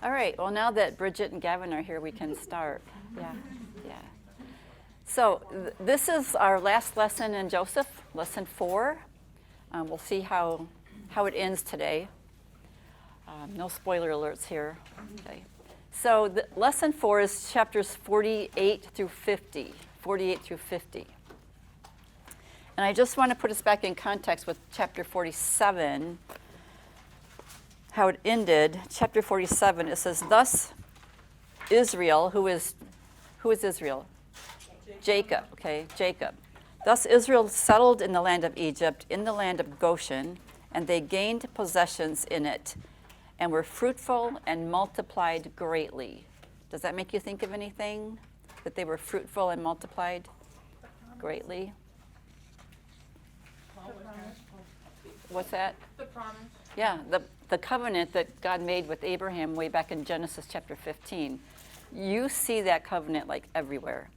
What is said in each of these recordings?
All right, well, now that Bridget and Gavin are here, we can start. Yeah, yeah. So this is our last lesson in Joseph, lesson 4. We'll see how it ends today. No spoiler alerts here. Okay. So lesson 4 is chapters 48 through 50. 48 through 50. And I just want to put us back in context with chapter 47, how it ended. Chapter 47, it says, thus Israel, who is Israel? Jacob, okay, Jacob. Thus Israel settled in the land of Egypt, in the land of Goshen, and they gained possessions in it, and were fruitful and multiplied greatly. Does that make you think of anything? That they were fruitful and multiplied greatly? What's that? The promise. Yeah, the covenant that God made with Abraham way back in Genesis chapter 15. You see that covenant like everywhere.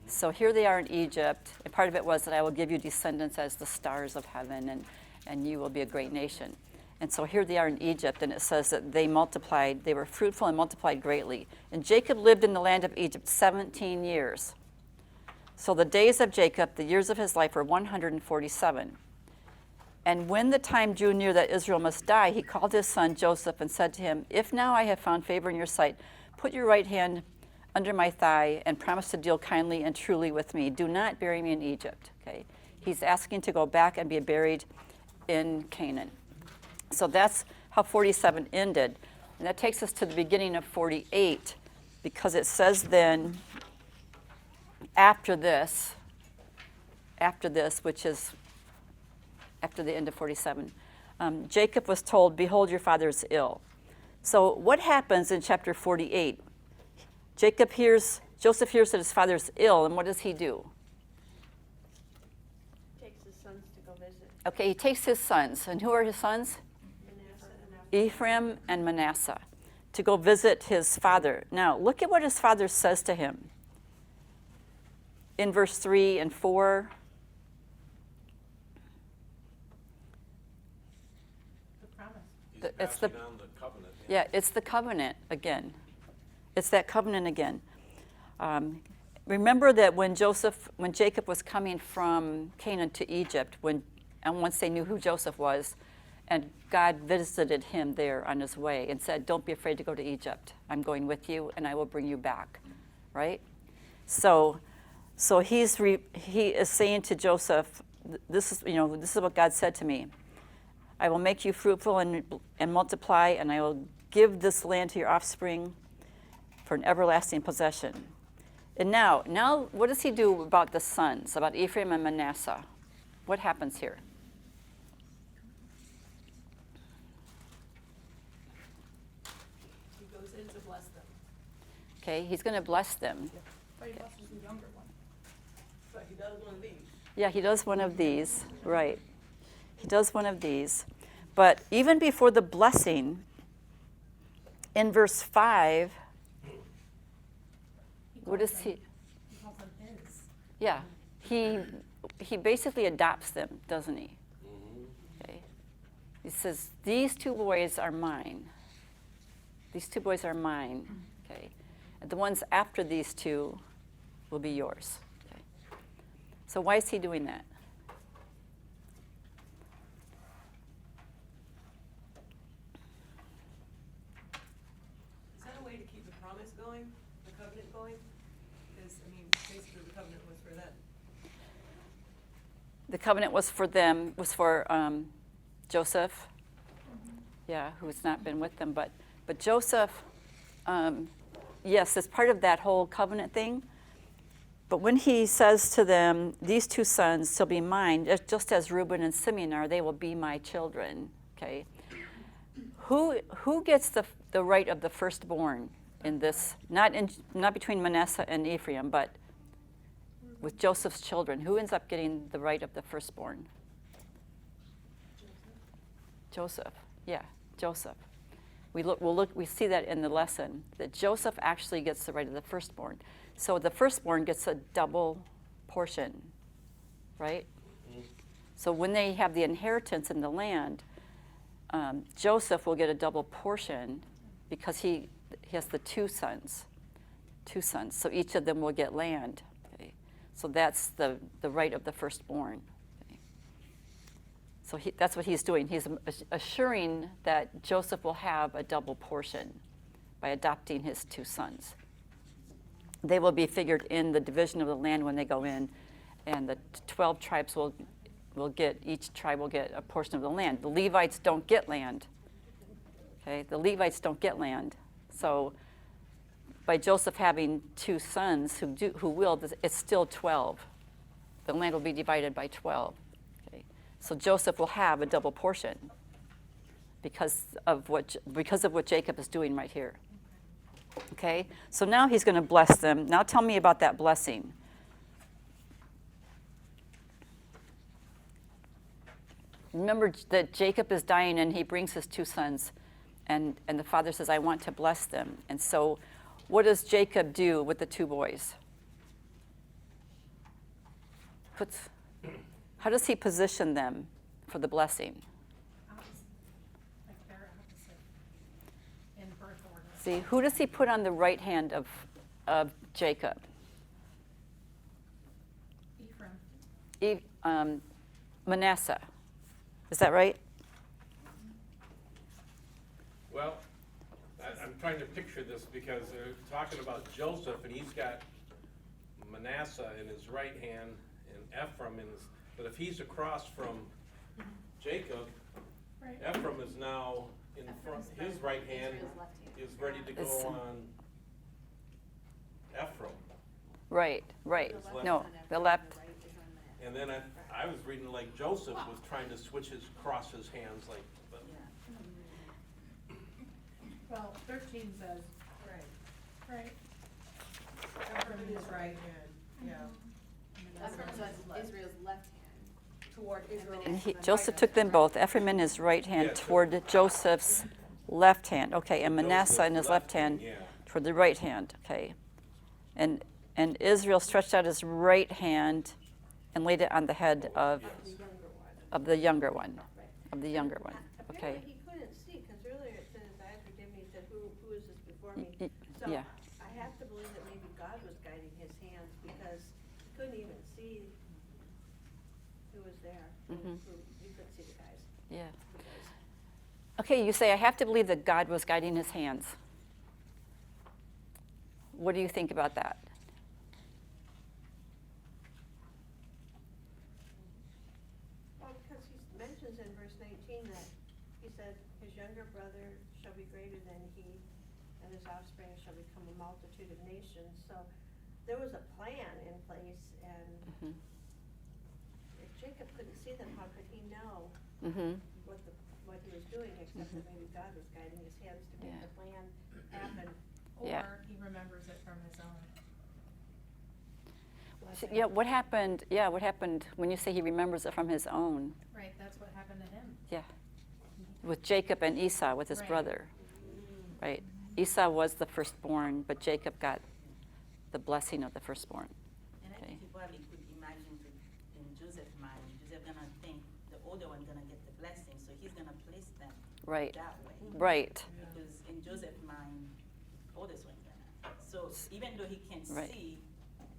So here they are in Egypt, and part of it was that I will give you descendants as the stars of heaven, and you will be a great nation. And so here they are in Egypt, and it says that they multiplied, they were fruitful and multiplied greatly. And Jacob lived in the land of Egypt 17 years. So the days of Jacob, the years of his life, were 147. And when the time drew near that Israel must die, he called his son Joseph and said to him, if now I have found favor in your sight, put your right hand under my thigh and promise to deal kindly and truly with me. Do not bury me in Egypt. Okay? He's asking to go back and be buried in Canaan. So that's how 47 ended. And that takes us to the beginning of 48, because it says then, after this, which is after the end of 47, Jacob was told, behold, your father is ill. So what happens in chapter 48? Joseph hears that his father is ill, and what does he do? Takes his sons to go visit. Okay, he takes his sons. And who are his sons? Ephraim and Manasseh, to go visit his father. Now, look at what his father says to him. In verse 3 and 4, it's the covenant. Yeah, it's the covenant again. It's that covenant again. Remember that when Jacob was coming from Canaan to Egypt, and once they knew who Joseph was, and God visited him there on his way and said, don't be afraid to go to Egypt. I'm going with you, and I will bring you back, right? So he is saying to Joseph, this is what God said to me. I will make you fruitful and multiply, and I will give this land to your offspring for an everlasting possession. And now, what does he do about the sons, about Ephraim and Manasseh? What happens here? He goes in to bless them. Okay, he's going to bless them. But he blesses the younger one. But he does one of these. Yeah, he does one of these, right. He does one of these. But even before the blessing, in verse 5, what is he? He calls them his. Yeah, he basically adopts them, doesn't he? Okay. He says, these two boys are mine. These two boys are mine. Okay. And the ones after these two will be yours. Okay. So why is he doing that? Is that a way to keep the promise going, the covenant going? Because, basically the covenant was for them. The covenant was for them, was for Joseph, yeah, who has not been with them. But Joseph, yes, is part of that whole covenant thing. But when he says to them, these two sons shall be mine, just as Reuben and Simeon are, they will be my children, okay? Who gets the right of the firstborn in this? Not between Manasseh and Ephraim, but with Joseph's children. Who ends up getting the right of the firstborn? Joseph. Yeah, Joseph. We see that in the lesson, that Joseph actually gets the right of the firstborn. So the firstborn gets a double portion, right? So when they have the inheritance in the land, Joseph will get a double portion because he has the two sons. So each of them will get land. Okay? So that's the right of the firstborn. Okay? So that's what he's doing. He's assuring that Joseph will have a double portion by adopting his two sons. They will be figured in the division of the land when they go in, and the 12 tribes will get, each tribe will get a portion of the land. The Levites don't get land. Okay, the Levites don't get land. So by Joseph having two sons who will, it's still 12. The land will be divided by 12. Okay, so Joseph will have a double portion because of what Jacob is doing right here. Okay, so now he's going to bless them. Now tell me about that blessing. Remember that Jacob is dying and he brings his two sons, and the father says, I want to bless them. And so what does Jacob do with the two boys? How does he position them for the blessing? Like they're opposite in birth order. See, who does he put on the right hand of Jacob? Ephraim. Manasseh. Is that right? Well, I'm trying to picture this because they're talking about Joseph, and he's got Manasseh in his right hand and Ephraim in his, but if he's across from Jacob, Right. Ephraim is now in front, his right hand is ready to It's- go on Ephraim. Right. No, the left. And then I was reading like Joseph was trying to cross his hands like, but Well, 13 says, Right. right? Ephraim in his right hand, yeah. Israel's left hand. Toward Israel. And Joseph took them both, Ephraim in his right hand Yeah, toward Joseph's left hand. Okay, and Manasseh Joseph's in his left hand yeah. toward the right hand. Okay. And Israel stretched out his right hand and laid it on the head of the younger one. Of the younger one. Okay. Apparently he couldn't see, because earlier it says, I forgive me, he said, who is this before me? So Yeah. I have to believe that maybe God was guiding his hands, because he couldn't even see who was there. You couldn't see the guys. Yeah. Okay, you say, I have to believe that God was guiding his hands. What do you think about that? Well, because he mentions in verse 19 that he said, his younger brother shall be greater than he, and his offspring shall become a multitude of nations. So there was a plan in place, and if Jacob couldn't see them, how could he know what he was doing, except that maybe God was guiding his hands to make Yeah. the plan happen. or Yeah. he remembers it from his own. So, yeah, what happened? Yeah, what happened when you say he remembers it from his own? Right, that's what happened to him. Yeah, with Jacob and Esau, with his Right. brother, right? Esau was the firstborn, but Jacob got the blessing of the firstborn. And I Okay. think you probably could imagine in Joseph's mind, Joseph gonna think the older one gonna get the blessing, so he's gonna place them Right, that way. right, Because in Joseph's mind, oldest one gonna. So even though he can't Right. see,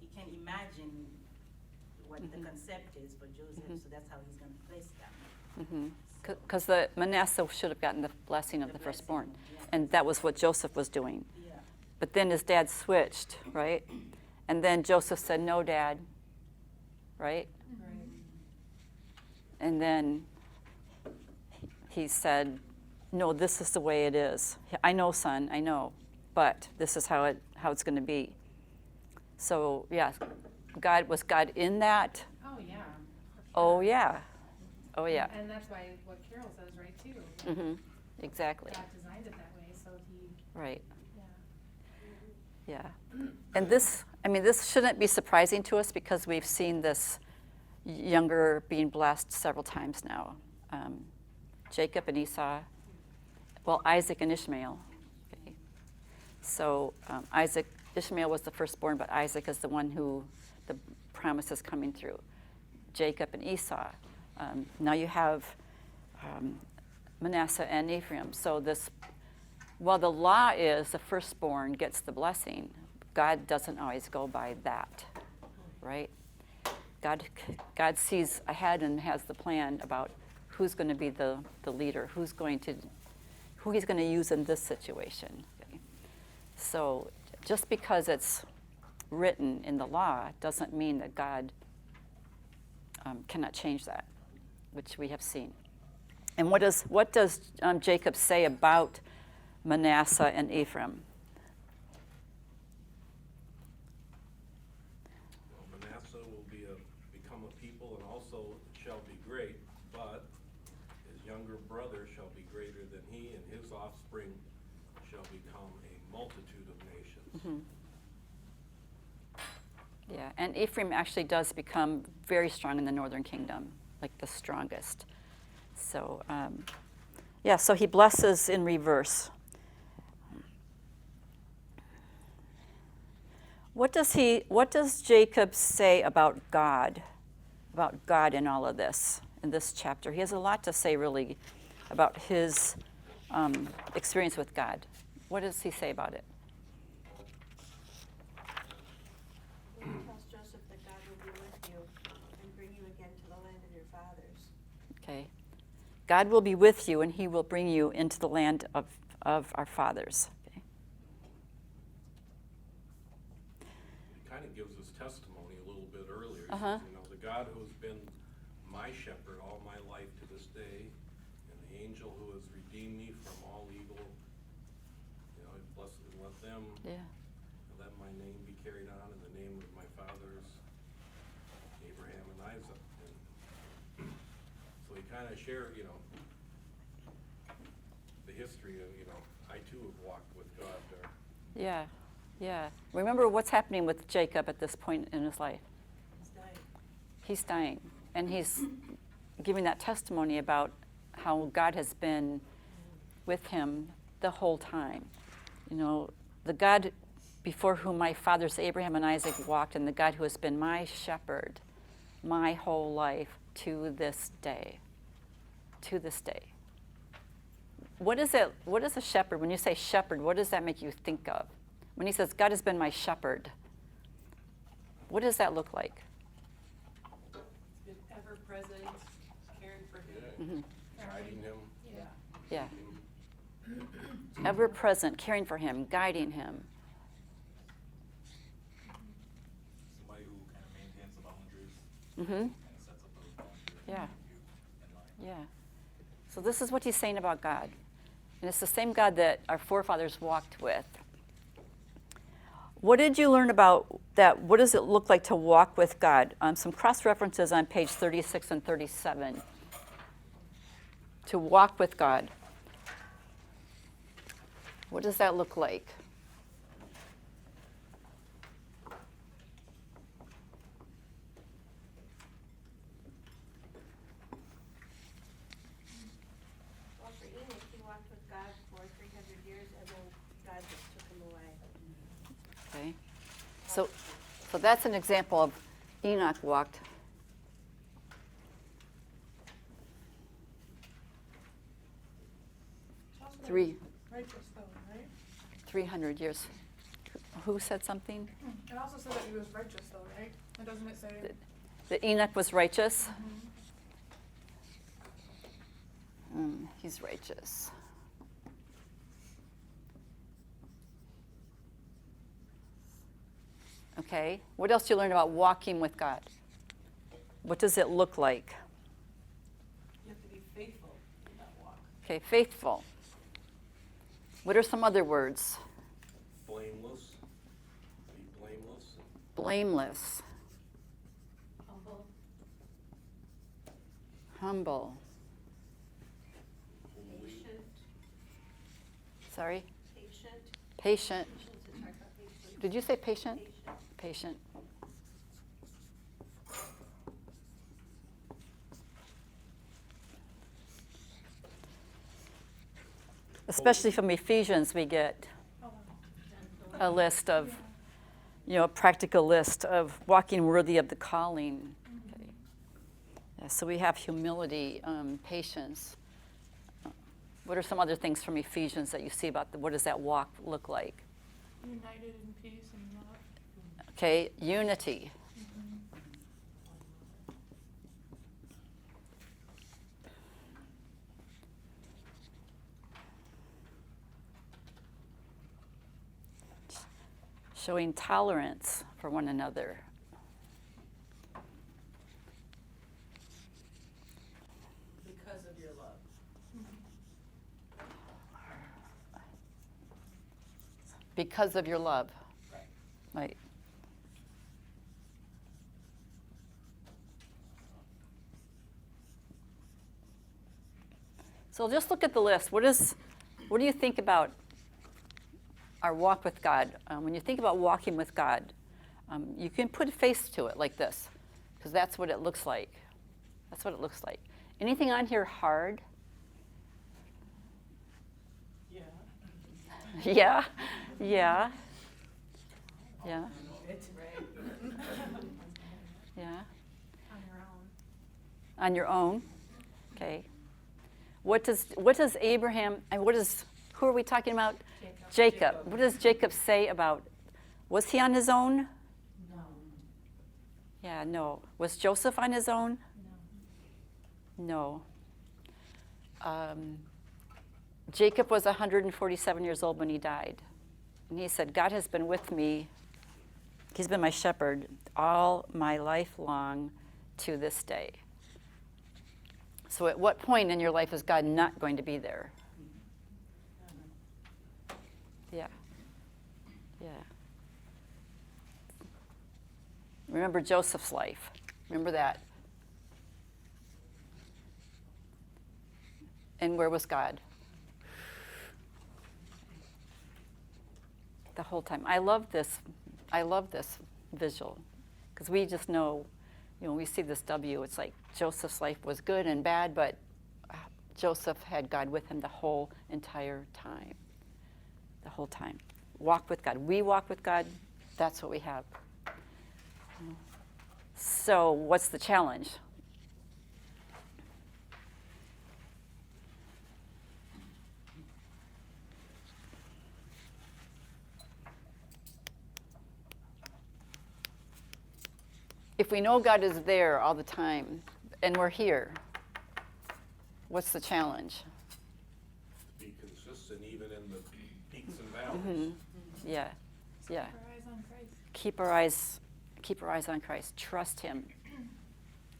he can imagine what the concept is for Joseph, so that's how he's gonna place them. because the Manasseh should have gotten the blessing of the blessing, firstborn, yeah. and that was what Joseph was doing. Yeah. But then his dad switched, right? And then Joseph said, "No, Dad," right? And then he said, "No, this is the way it is. I know, son, I know, but this is how it's going to be." So, yeah, was God in that? Oh, yeah. for Oh, sure. yeah. Oh, yeah. And that's why what Carol says, right, too. Exactly. God designed it that way, so he, Right. yeah. Yeah. And this shouldn't be surprising to us because we've seen this younger being blessed several times now. Jacob and Esau, well, Isaac and Ishmael. Okay. So Ishmael was the firstborn, but Isaac is the one who the promise is coming through. Jacob and Esau. Now you have Manasseh and Ephraim. So this Well, the law is the firstborn gets the blessing. God doesn't always go by that, right? God sees ahead and has the plan about who's going to be the leader, who he's going to use in this situation. Okay? So just because it's written in the law doesn't mean that God cannot change that, which we have seen. And what does Jacob say about Manasseh and Ephraim? Well, Manasseh will become a people and also shall be great, but his younger brother shall be greater than he, and his offspring shall become a multitude of nations. Mm-hmm. Yeah, and Ephraim actually does become very strong in the northern kingdom, like the strongest. So, so he blesses in reverse. What does Jacob say about God in all of this, in this chapter? He has a lot to say, really, about his experience with God. What does he say about it? He tells Joseph that God will be with you and bring you again to the land of your fathers. Okay. God will be with you, and he will bring you into the land of our fathers. Okay. He kind of gives his testimony a little bit earlier. He Uh-huh. says, the God who has been my shepherd all my life to this day, and the angel who has redeemed me from all evil, bless and let them, Yeah. let my name be carried on in the name of my fathers, Abraham and Isaac. And so he kind of shared, the history of, I too have walked with God there. Yeah. Yeah. Remember what's happening with Jacob at this point in his life. He's dying. He's dying, and he's giving that testimony about how God has been with him the whole time. The God before whom my fathers Abraham and Isaac walked, and the God who has been my shepherd my whole life to this day. To this day. What is a shepherd? When you say shepherd, what does that make you think of? When he says, God has been my shepherd, what does that look like? It's been ever present, caring for Yeah. him. Guiding him. Yeah. Yeah. Ever present, caring for him, guiding him. Somebody who kind of maintains the boundaries, Mm-hmm. kind of sets up those boundaries. Yeah. and keeps you in line. Yeah. So this is what he's saying about God. And it's the same God that our forefathers walked with. What did you learn about that? What does it look like to walk with God? Some cross-references on page 36 and 37. To walk with God. What does that look like? Well, for Enoch, he walked with God for 300 years, and then God just took him away. Okay. So that's an example of Enoch walked. Three. Righteous though, right? 300 years. Who said something? It also said that he was righteous though, right? And doesn't it say? That Enoch was righteous? He's righteous. Okay. What else do you learn about walking with God? What does it look like? You have to be faithful in that walk. Okay, faithful. What are some other words? Blameless. Be blameless. Blameless, Humble. humble. Holy. Patient, Sorry? patient. Patient. Patience, it talks about patience. Did you say patient? Patient. Patient. Especially from Ephesians, we get Oh, a list of, a practical list of walking worthy of the calling. Okay. Yeah, so we have humility, patience, What are some other things from Ephesians that you see about what does that walk look like? United in peace and love. Okay, unity. Showing tolerance for one another. Because of your love. Because of your love. Right. Right. So just look at the list. What do you think about our walk with God? When you think about walking with God, you can put a face to it like this, because that's what it looks like. That's what it looks like. Anything on here hard? Yeah. Yeah, yeah, yeah, It's right. yeah. On your own. On your own, okay. What does Abraham and who are we talking about? Jacob. What does Jacob say about? Was he on his own? No. Yeah, no. Was Joseph on his own? No. No. Jacob was 147 years old when he died. And he said, God has been with me. He's been my shepherd all my life long to this day. So at what point in your life is God not going to be there? Yeah. Yeah. Remember Joseph's life. Remember that. And where was God? The whole time. I love this visual, because we just know, we see this W, it's like Joseph's life was good and bad, but Joseph had God with him the whole entire time. The whole time. Walk with God. We walk with God, that's what we have. So what's the challenge? If we know God is there all the time and we're here, what's the challenge? Be consistent even in the peaks and valleys. Yeah, yeah. Keep our eyes on Christ. Keep our eyes on Christ. Trust Him.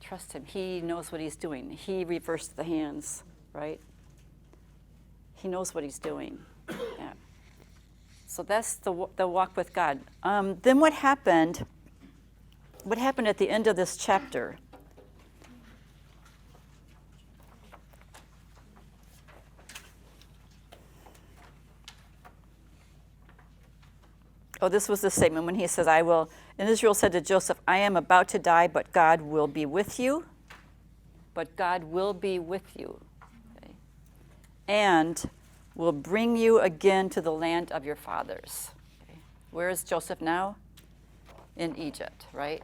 Trust Him. He knows what He's doing. He reversed the hands, right? He knows what He's doing. Yeah. So that's the walk with God. Then what happened? What happened at the end of this chapter? Oh, this was the statement when he says, and Israel said to Joseph, I am about to die, but God will be with you. But God will be with you. Okay. And will bring you again to the land of your fathers. Okay. Where is Joseph now? In Egypt, right?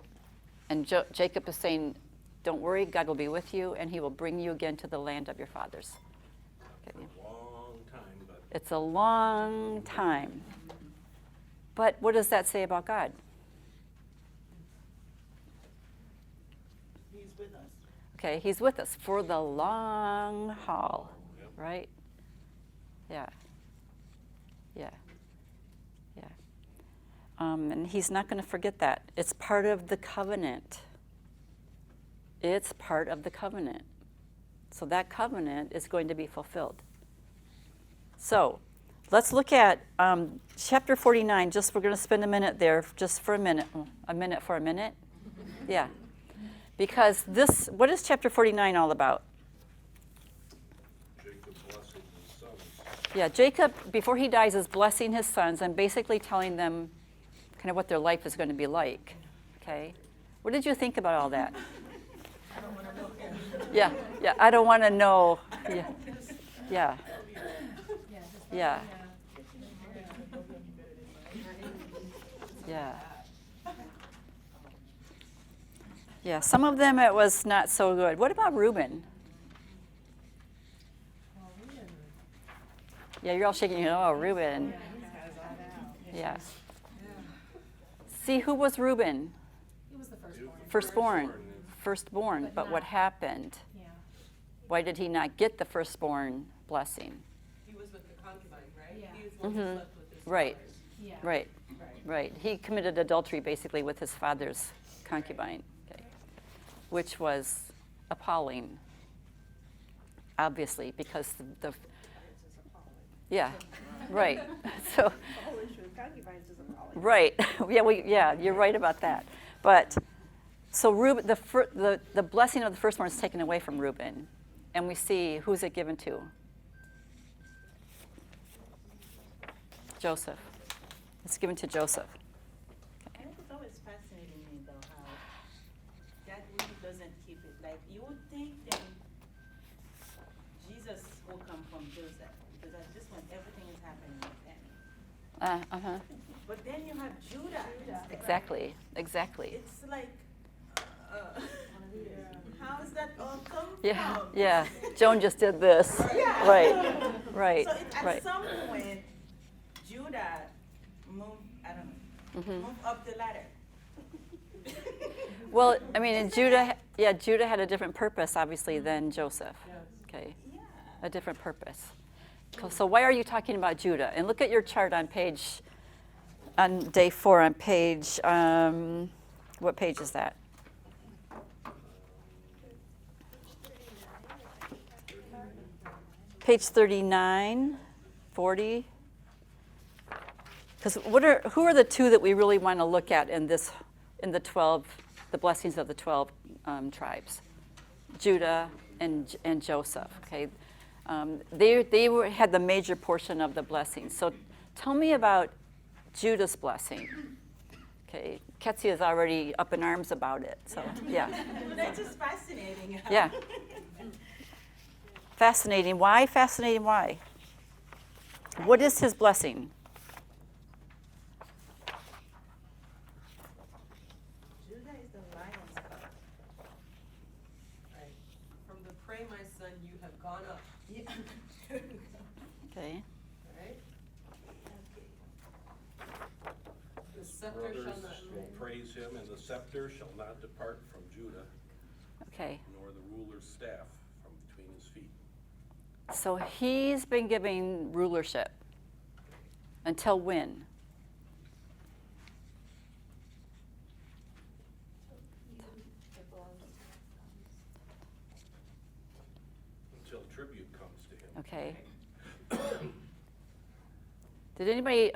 And Jacob is saying, don't worry, God will be with you, and He will bring you again to the land of your fathers. Okay. Long time, but It's a long time. But what does that say about God? He's with us. Okay, He's with us for the long haul, Yep. right? Yeah. Yeah. Yeah. And He's not going to forget that. It's part of the covenant. It's part of the covenant. So that covenant is going to be fulfilled. So let's look at chapter 49. We're going to spend a minute there, just for a minute. A minute for a minute? Yeah. Because what is chapter 49 all about? Jacob blessing his sons. Yeah, Jacob, before he dies, is blessing his sons and basically telling them kind of what their life is going to be like. Okay? What did you think about all that? I don't want to know him. Yeah, I don't want to know. Yeah. Yeah. Yeah. Yeah, some of them it was not so good. What about Reuben? Yeah, you're all shaking your head, oh, Reuben. Yeah. See, who was Reuben? He was the firstborn. Firstborn. Firstborn. But But what not- happened? Yeah. Why did he not get the firstborn blessing? He was with the concubine, right? Yeah. He was the one who slept with his Right. daughters. Yeah. Right, Right. right. He committed adultery basically with his father's concubine, okay, which was appalling, obviously, because the yeah, right. So, The whole issue of concubines is appalling. right, yeah, you're right about that. But so Reuben, the blessing of the firstborn is taken away from Reuben, and we see who's it given to? Joseph. It's given to Joseph. And it's always fascinating me though how God really doesn't keep it. Like you would think that Jesus will come from Joseph because at this point everything is happening with him. Uh-huh. But then you have Judah. instead. Exactly, exactly. It's like, how's that all come Yeah, from? yeah. Joan just did this. Yeah. Right, right, So at right. some point, Judah moved, I don't know, Mhm. moved up the ladder. Well, I mean, and Judah had a different purpose, obviously, than Joseph. Okay, Yeah. a different purpose. So why are you talking about Judah? And look at your chart on day 4 on page, what page is that? Page 39, 40. Because who are the two that we really want to look at in the blessings of the 12 tribes? Judah and Joseph. Okay, they had the major portion of the blessings. So tell me about Judah's blessing. Okay, Ketsia is already up in arms about it. So yeah, That's just fascinating. yeah. Fascinating. Why? Fascinating. Why? What is his blessing? Judah is the lion's cub. Right. From the prey, my son, you have gone up, Okay. right? The scepter Brothers shall not will praise him, and the scepter shall not depart from Judah, Okay. nor the ruler's staff from between his feet. So he's been giving rulership until when? It belongs to Until tribute comes to him. Okay. Did anybody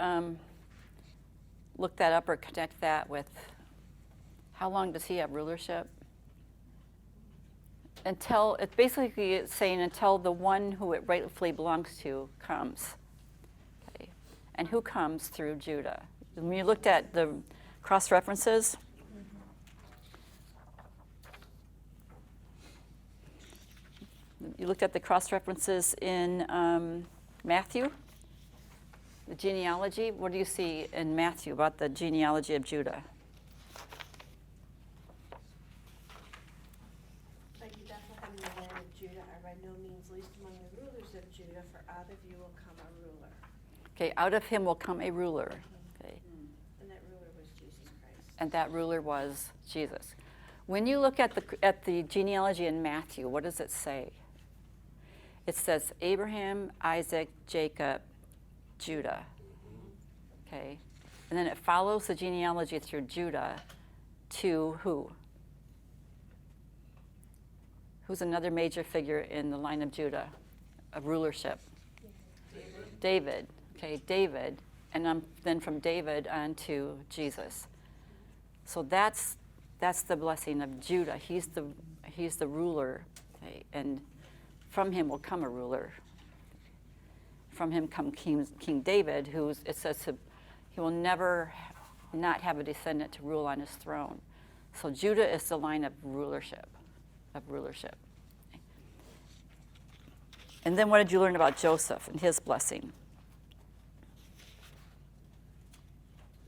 look that up or connect that with how long does he have rulership? It's basically saying until the one who it rightfully belongs to comes. Okay. And who comes through Judah? When you looked at the cross references, you looked at the cross references in Matthew, the genealogy. What do you see in Matthew about the genealogy of Judah? Like Bethlehem, the land of Judah, are by no means least among the rulers of Judah, for out of you will come a ruler. Okay, out of him will come a ruler. Okay, And that ruler was Jesus Christ. and that ruler was Jesus. When you look at the genealogy in Matthew, what does it say? It says Abraham, Isaac, Jacob, Judah. Okay, and then it follows the genealogy through Judah to who? Who's another major figure in the line of Judah, of rulership? David. Okay, David, and then from David on to Jesus. So that's the blessing of Judah. He's the ruler, okay, and from him will come a ruler. From him come King David, it says he will never not have a descendant to rule on his throne. So Judah is the line of rulership. And then what did you learn about Joseph and his blessing?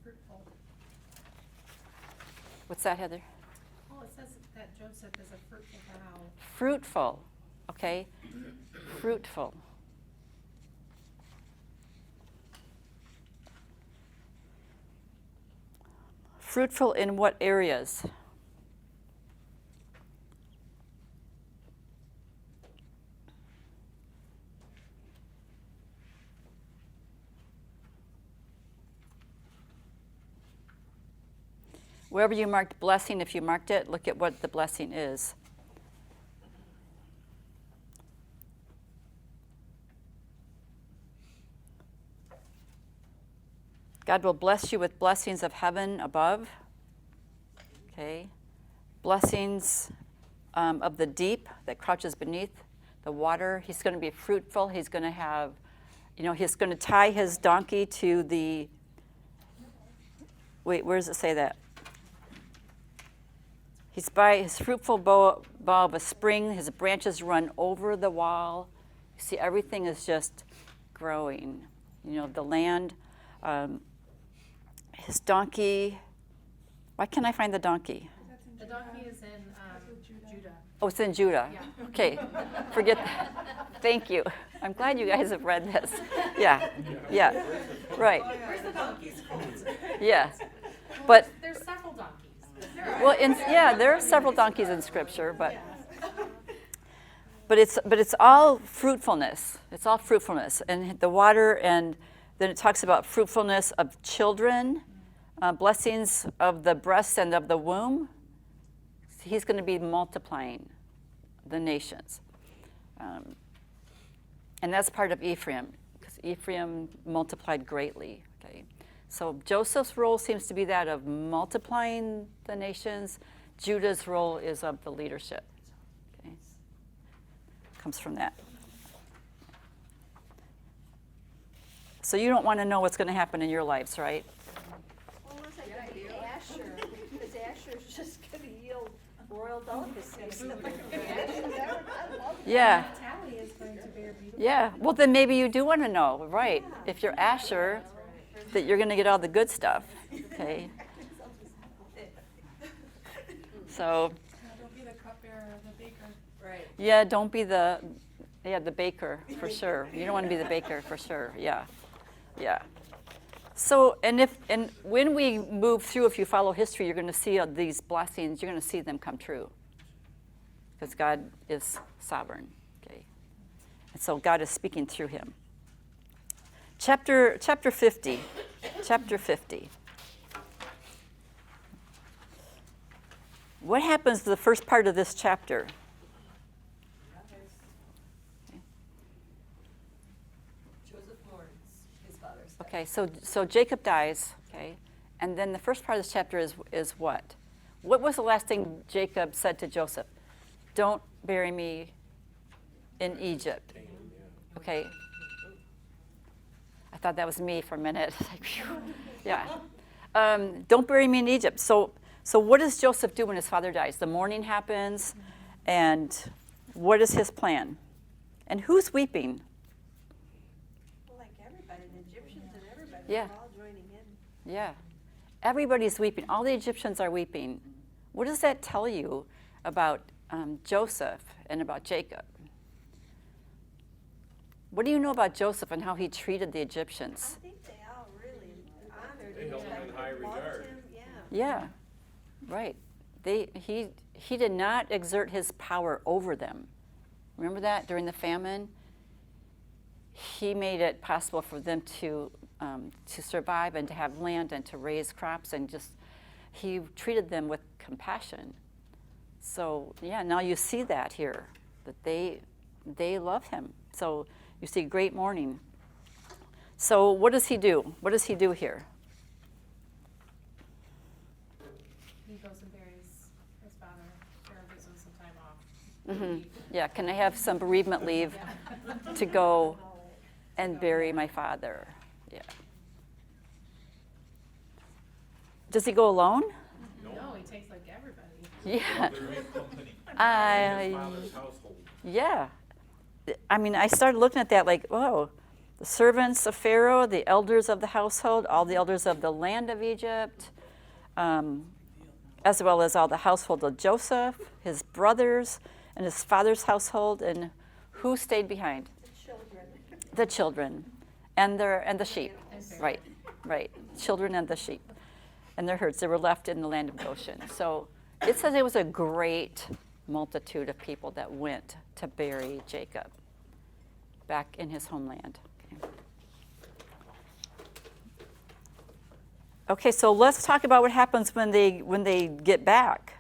Fruitful. What's that, Heather? Well, it says that Joseph is a fruitful bough. Fruitful, okay? Fruitful. Fruitful in what areas? Wherever you marked blessing, if you marked it, look at what the blessing is. God will bless you with blessings of heaven above. Okay. Blessings of the deep that crouches beneath the water. He's going to be fruitful. He's going to have, he's going to tie his donkey to the, wait, where does it say that? He's by his fruitful bow of a spring. His branches run over the wall. You see, everything is just growing. The land. His donkey. Why can't I find the donkey? The donkey is in Judah. Oh, it's in Judah. Yeah. Okay, forget that. Thank you. I'm glad you guys have read this. Yeah, right. Where's the donkey's colt? Yeah, but There's several donkeys. there are several donkeys in Scripture, but it's all fruitfulness. It's all fruitfulness, and the water, and then it talks about fruitfulness of children, blessings of the breast and of the womb. He's going to be multiplying the nations, and that's part of Ephraim, because Ephraim multiplied greatly. Okay, so Joseph's role seems to be that of multiplying the nations. Judah's role is of the leadership. Okay, comes from that. So you don't want to know what's going to happen in your lives, right? Well, unless I go to Asher, because Asher's just going to yield royal delicacies. I love Yeah. Tally is going to bear beautiful. Yeah. Well, then maybe you do want to know, right? If you're Asher, that you're going to get all the good stuff. Okay. So. Don't be the cupbearer or the baker. Right. Yeah, don't be the baker for sure. You don't want to be the baker for sure. Yeah. So, and when we move through, if you follow history, you're going to see these blessings. You're going to see them come true, because God is sovereign. Okay, and so God is speaking through him. Chapter 50. Chapter 50. What happens to the first part of this chapter? Joseph mourns his father's death. Okay, so Jacob dies, okay, and then the first part of this chapter is what? What was the last thing Jacob said to Joseph? Don't bury me in Egypt. Okay. I thought that was me for a minute. Like, phew. Yeah. Don't bury me in Egypt. So what does Joseph do when his father dies? The mourning happens, and what is his plan? And who's weeping? Well, like everybody, the Egyptians and everybody, Yeah. they're all joining in. Yeah. Everybody's weeping. All the Egyptians are weeping. What does that tell you about Joseph and about Jacob? What do you know about Joseph and how he treated the I Egyptians? think they all really honored They him. held him in high loved regard. him, yeah. Yeah, right. He did not exert his power over them. Remember that during the famine? He made it possible for them to survive and to have land and to raise crops, and just he treated them with compassion. So yeah, now you see that here, that they love him. So you see great mourning. So what does he do? What does he do here? He goes and buries his father. Sarah gives him some time off. Yeah, can I have some bereavement leave to go and bury my father? Yeah. Does he go alone? No, he takes like everybody. Yeah. They're in company. I, Father's household. yeah. I mean, I started looking at that like, oh, the servants of Pharaoh, the elders of the household, all the elders of the land of Egypt, as well as all the household of Joseph, his brothers, and his father's household, and who stayed behind? The children. The children, and the sheep. Right. Children and the sheep. and their herds. They were left in the land of Goshen. So it says it was a great multitude of people that went to bury Jacob back in his homeland. Okay, so let's talk about what happens when they get back.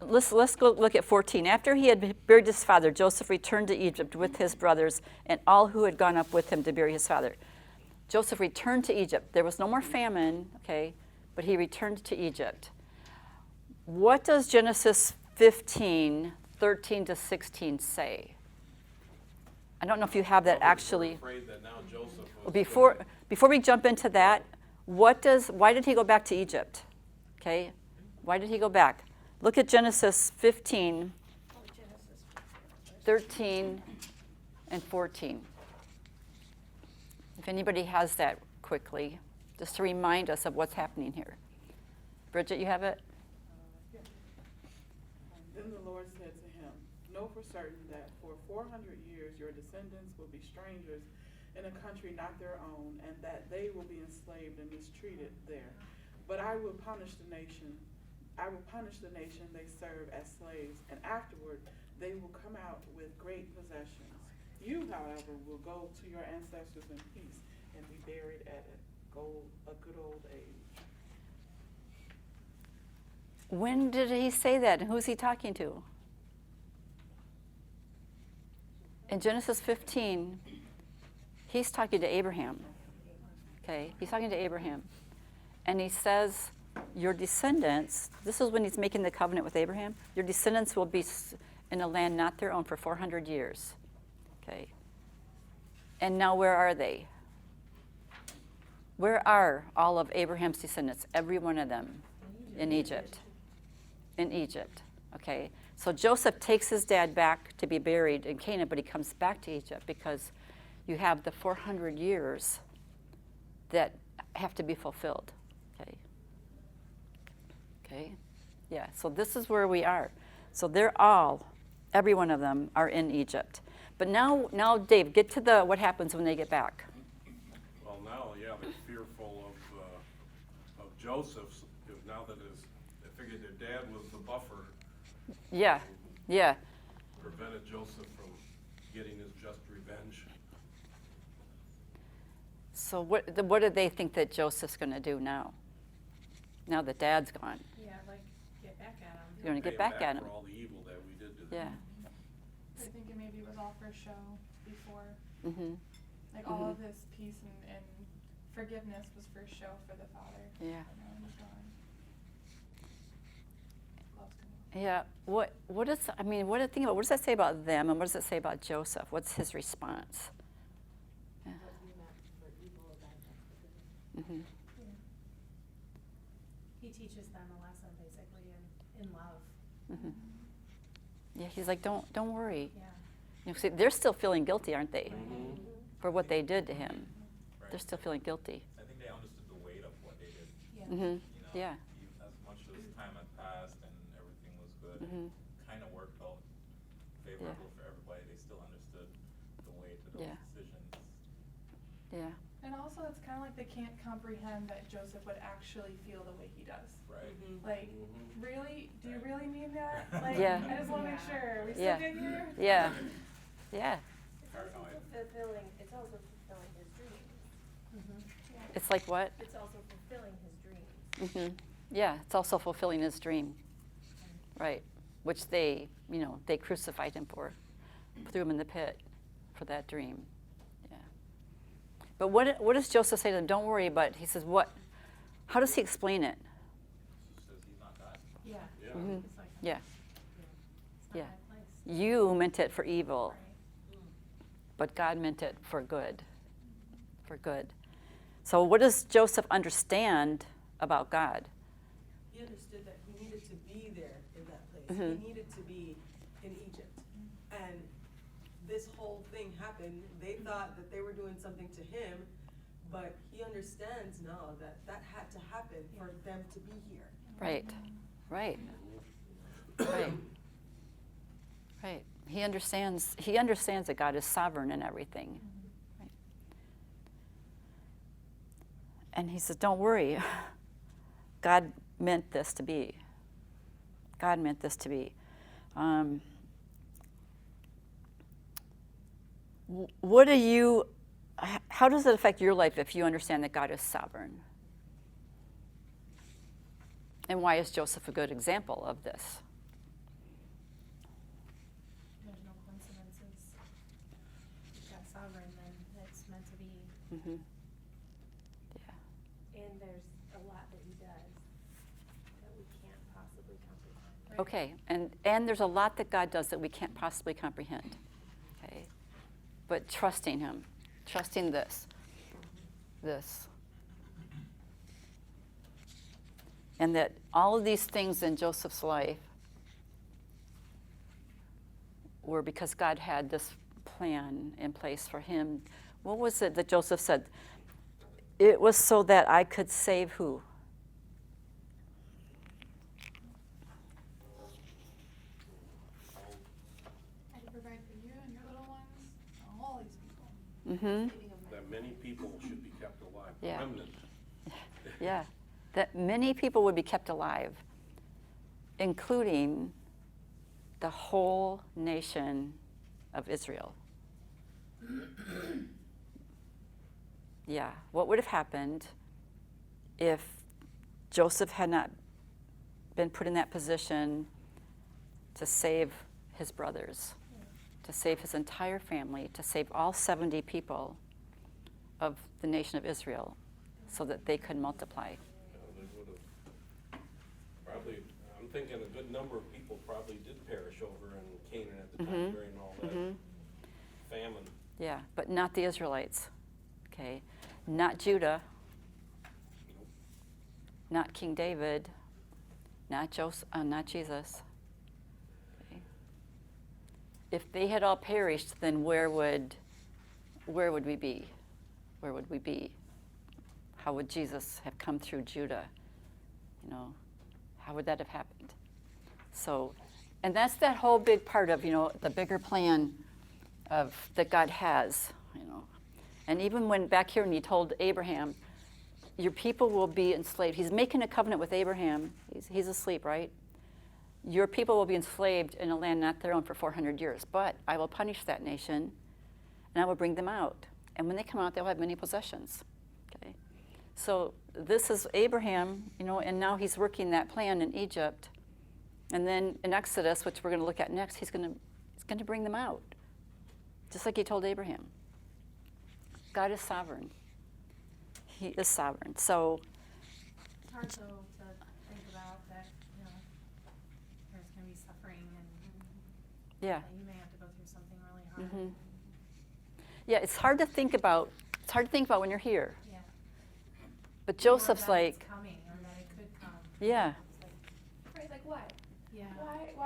Let's go look at 14. After he had buried his father, Joseph returned to Egypt with his brothers and all who had gone up with him to bury his father. Joseph returned to Egypt. There was no more famine, okay, but he returned to Egypt. What does Genesis 15, 13 to 16 say? I don't know if you have that actually. I'm afraid that now Joseph was Before we jump into that, why did he go back to Egypt? Okay, why did he go back? Look at Genesis 15, 13, and 14. If anybody has that quickly, just to remind us of what's happening here. Bridget, you have it? Then the Lord said to him, "Know for certain that for 400 years your descendants will be strangers in a country not their own, and that they will be enslaved and mistreated there. But I will punish the nation they serve as slaves, and afterward they will come out with great possessions. You, however, will go to your ancestors in peace and be buried at a good old age." When did he say that, and who's he talking to? In Genesis 15, he's talking to Abraham. Okay, he's talking to Abraham. And he says, your descendants, this is when he's making the covenant with Abraham, your descendants will be in a land not their own for 400 years. Okay. And now where are they? Where are all of Abraham's descendants? Every one of them in Egypt. In Egypt. Okay. So Joseph takes his dad back to be buried in Canaan, but he comes back to Egypt because you have the 400 years that have to be fulfilled. Okay. Okay. Yeah. So this is where we are. So every one of them are in Egypt. But now, Dave, get to what happens when they get back. Well, now, yeah, they're fearful of Joseph's, because now that they figured their dad was the buffer. Yeah, yeah. Prevented Joseph from getting his just revenge. So what do they think that Joseph's going to do now? Now that Dad's gone, Yeah, like, get back at him. you're going to Pay get back at him. for all the evil that we did to them. Yeah. I think it maybe was all for show before. Mm-hmm. Like all of his peace and forgiveness was for show for the father. Yeah. But now he's gone. Loves to know. Yeah. What does that say about them, and what does it say about Joseph? What's his response? Yeah. Mm-hmm. He teaches them a lesson, basically, in love. Mm-hmm. Yeah. He's like, don't worry. Yeah. You know, see, they're still feeling guilty, aren't they, Mhm. for what they did to him? Right. They're still feeling guilty. I think they understood the weight of what they did. Yeah. Mm-hmm. You know, Yeah. As much as time had passed and everything was good, Mhm. kind of worked out favorable for everybody. They still understood the weight of those Yeah. decisions. Yeah. And also, it's kind of like they can't comprehend that Joseph would actually feel the way he does. Right. Like, Mhm. really? Do you really mean that? Like, Yeah. I just want to make sure. Are we still Yeah. good here? Yeah. Yeah. It's also fulfilling his dreams. It's like what? It's also fulfilling his dreams. Mm-hmm. Yeah, it's also fulfilling his dream. Right. Which they crucified him for, threw him in the pit for that dream. Yeah. But what does Joseph say to them? Don't worry, but he says, what? How does he explain it? Says he's not God. Yeah. Yeah. Mhm. It's like, Yeah. it's not Yeah. my place. You meant it for evil, Right. but God meant it for good. For good. So what does Joseph understand about God? He understood that he needed to be there in that place. Mhm. He needed to be in Egypt. And this whole thing happened. They thought that they were doing something to him, but he understands now that that had to happen for them to be here. Right. Right. Right. Right. He understands that God is sovereign in everything. Right. And he says, don't worry. God meant this to be. God meant this to be. What do you, how does it affect your life if you understand that God is sovereign? And why is Joseph a good example of this? There's no coincidences. If God's sovereign, then it's meant to be. Mm-hmm. Yeah. And there's a lot that he does that we can't possibly comprehend. Okay, and there's a lot that God does that we can't possibly comprehend. Okay, but trusting Him, trusting this, and that all of these things in Joseph's life were because God had this plan in place for him. What was it that Joseph said? It was so that I could save who? I can provide for you and your little ones, all these people. Mm-hmm. That many people should be kept alive, Yeah. remnant. Yeah, that many people would be kept alive, including the whole nation of Israel. Yeah, what would have happened if Joseph had not been put in that position to save his brothers, to save his entire family, to save all 70 people of the nation of Israel so that they could multiply? They would have probably, I'm thinking a good number of people probably did perish over in Canaan at the time during all that famine. Yeah, but not the Israelites, okay? Not Judah, not King David, not Jesus. Okay? If they had all perished, then where would we be? Where would we be? How would Jesus have come through Judah? You know, how would that have happened? So, and that's that whole big part of, the bigger plan of that God has, And even when back here when he told Abraham, your people will be enslaved. He's making a covenant with Abraham. He's asleep, right? Your people will be enslaved in a land not their own for 400 years. But I will punish that nation, and I will bring them out. And when they come out, they'll have many possessions. Okay? So this is Abraham, and now he's working that plan in Egypt. And then in Exodus, which we're going to look at next, he's going to bring them out, just like he told Abraham. God is sovereign. He is sovereign. So It's hard though to think about that, there's gonna be suffering and yeah. that you may have to go through something really hard. Yeah, it's hard to think about. It's hard to think about when you're here. Yeah. But Or Joseph's that like, it's coming, or that it could come. yeah, Right, like what? Yeah.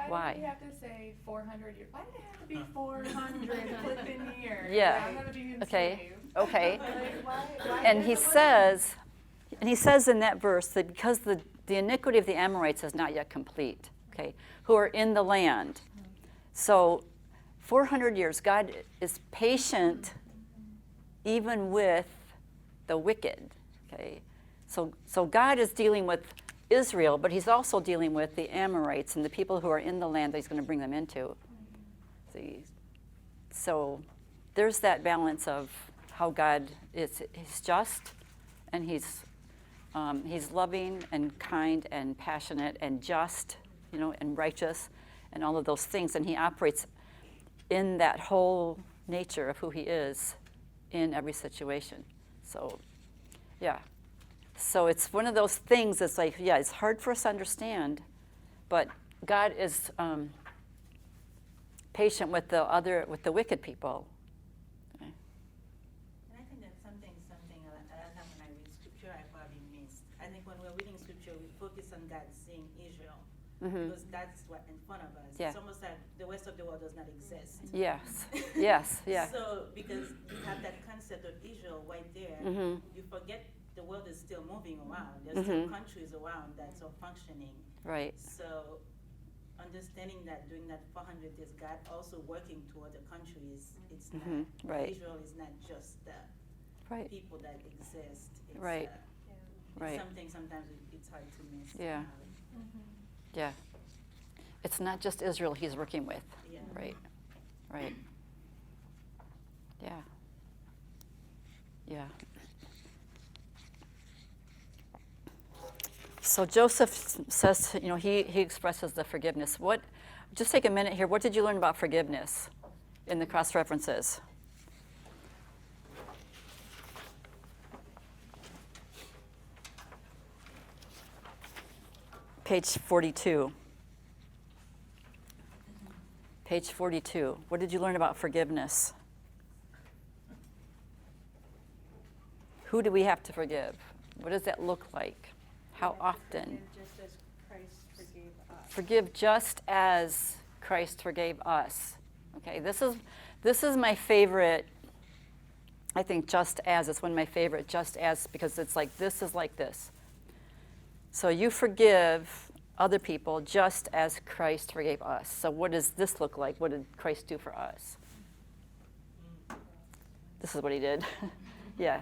Why do we have to say 400 years? Why did it have to be 400 flipping years? Yeah. I'm gonna be Okay. enslaved. Okay. Like, why And is he it like- says in that verse that because the iniquity of the Amorites is not yet complete, okay, who are in the land. So 400 years, God is patient even with the wicked, okay? So God is dealing with Israel, but he's also dealing with the Amorites and the people who are in the land that he's going to bring them into. See? So there's that balance of how God is. He's just, and he's loving and kind and passionate and just, and righteous, and all of those things. And he operates in that whole nature of who he is in every situation. So, yeah. So it's one of those things that's like, yeah, it's hard for us to understand, but God is patient with the wicked people. Okay. And I think that's something a lot of time when I read scripture, I probably missed. I think when we're reading scripture, we focus on God seeing Israel, because that's what in front of us. Yeah. It's almost like the rest of the world does not exist. Yes, yes, yeah. So because you have that concept of Israel right there, you forget the world is still moving around. There's still countries around that are functioning. Right. So understanding that during that 400 days, God also working toward the countries. It's not, Right. Israel is not just the Right. people that exist. It's, Right. Right. Something sometimes it's hard to miss. Yeah. Yeah. It's not just Israel he's working with. Yeah. Right. Right. Yeah. Yeah. So Joseph says, you know, he expresses the forgiveness. Just take a minute here. What did you learn about forgiveness in the cross references? Page 42. Page 42. What did you learn about forgiveness? Who do we have to forgive? What does that look like? How often? Just as Christ forgave us. Forgive just as Christ forgave us. Okay, this is my favorite. I think just as is one of my favorite just as, because it's like this is like this. So you forgive other people just as Christ forgave us. So what does this look like? What did Christ do for us? This is what he did. Yeah.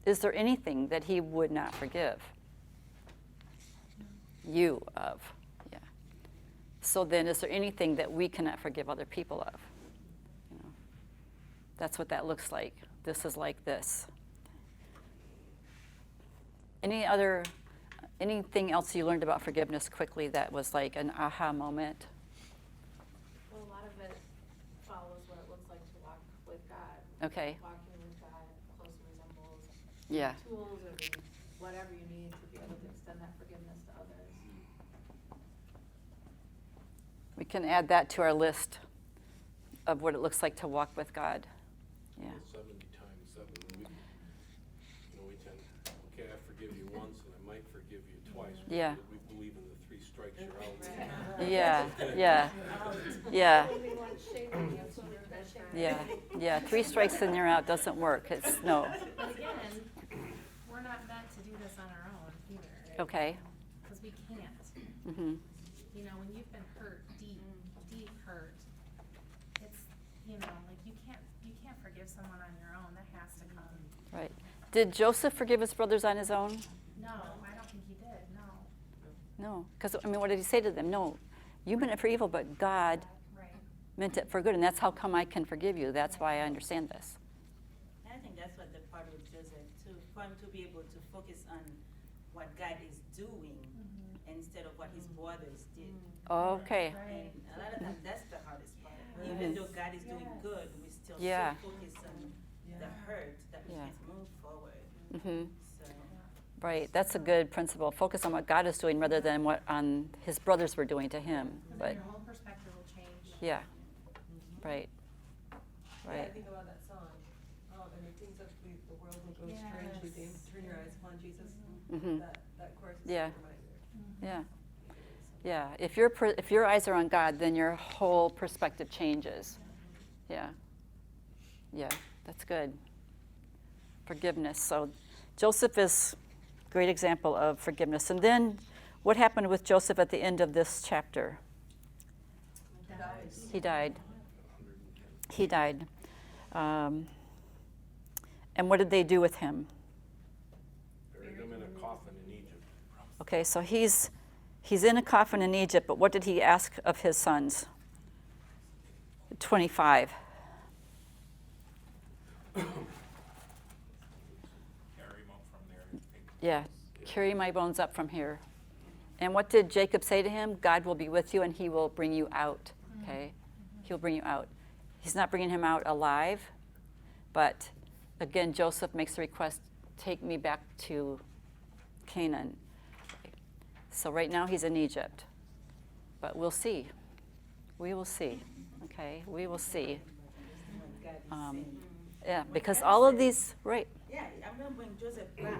Is there anything that he would not forgive you of? Yeah. So then, is there anything that we cannot forgive other people of? You know, that's what that looks like. This is like this. Anything else you learned about forgiveness quickly that was like an aha moment? Well, a lot of it follows what it looks like to walk with God. Okay. Walking with God closely resembles Yeah. tools or the, whatever you need to be able to extend that forgiveness to others. We can add that to our list of what it looks like to walk with God. Yeah. 70 times 7. We tend, okay, I forgive you once and I might forgive you twice. Yeah. We believe in the 3 strikes you're out. Yeah. Yeah. Yeah. Only one shaving, that's what we're saying. Yeah. Yeah. 3 strikes and you're out doesn't work. It's no. But again, we're not meant to do this on our own either. Okay. Because we can't. Mhm. You know, when you've been hurt, deep hurt, it's, you know, like you can't forgive someone on your own. That has to come. Right. Did Joseph forgive his brothers on his own? No, I don't think he did, no. No. Because I mean, what did he say to them? No, you meant it for evil, but God Right. meant it for good, and that's how come I can forgive you. That's why I understand this. I think that's what the part with Joseph too, for him to be able to focus on what God is doing instead of what his brothers did. Okay. Right. And a lot of times that's the hardest part. Even though God is doing good, we still Yeah. so focus on the hurt that we Yeah. can't move forward. Mhm. So Right. That's a good principle. Focus on what God is doing rather than what his brothers were doing to him. Because But then your whole perspective will change. yeah. Right. Yeah, I Right. think about that song, and the things of the world will go strangely dim. Turn your eyes upon Jesus. Mhm. That chorus is Yeah. a reminder. Yeah. Yeah. If your eyes are on God, then your whole perspective changes. Yeah. Yeah. That's good. Forgiveness. So Joseph is a great example of forgiveness. And then what happened with Joseph at the end of this chapter? He died. He died. And what did they do with him? Buried him in a coffin in Egypt. Okay, so he's in a coffin in Egypt, but what did he ask of his sons? 25. Carry him up from there and take Yeah, carry my bones up from here. And what did Jacob say to him? God will be with you and he will bring you out. Okay? He'll bring you out. He's not bringing him out alive, but again, Joseph makes the request, take me back to Canaan. So right now he's in Egypt, but we'll see. We will see. Okay? We will see. what God is Um, saying. Yeah, because all of these, right. Yeah, I'm gonna bring Joseph back.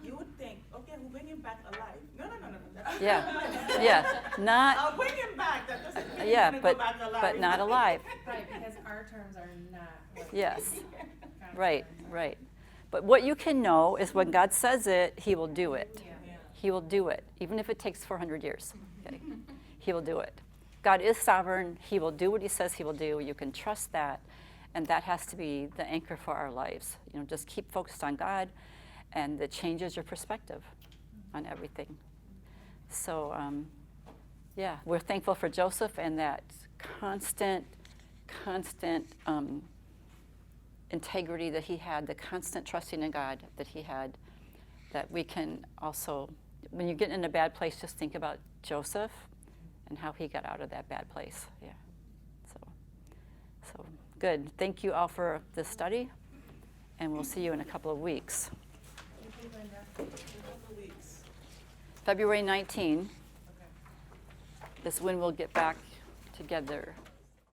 You would think, okay, we'll bring him back alive. No. That's Yeah, yeah, not, I'll bring him back. That doesn't mean yeah, he's gonna but, go back alive. but not alive. Right, because our terms are not what Yes, God's right, terms are. right. But what you can know is when God says it, he will do it. Yeah. He will do it, even if it takes 400 years. Okay? He will do it. God is sovereign. He will do what he says he will do. You can trust that. And that has to be the anchor for our lives. You know, just keep focused on God and it changes your perspective on everything. So, yeah, we're thankful for Joseph and that constant integrity that he had, the constant trusting in God that he had, that we can also, when you get in a bad place, just think about Joseph and how he got out of that bad place. Yeah. So good. Thank you all for this study, and we'll see you in a couple of weeks. Thank you, Linda. In a couple weeks. February 19 is when we'll get back together.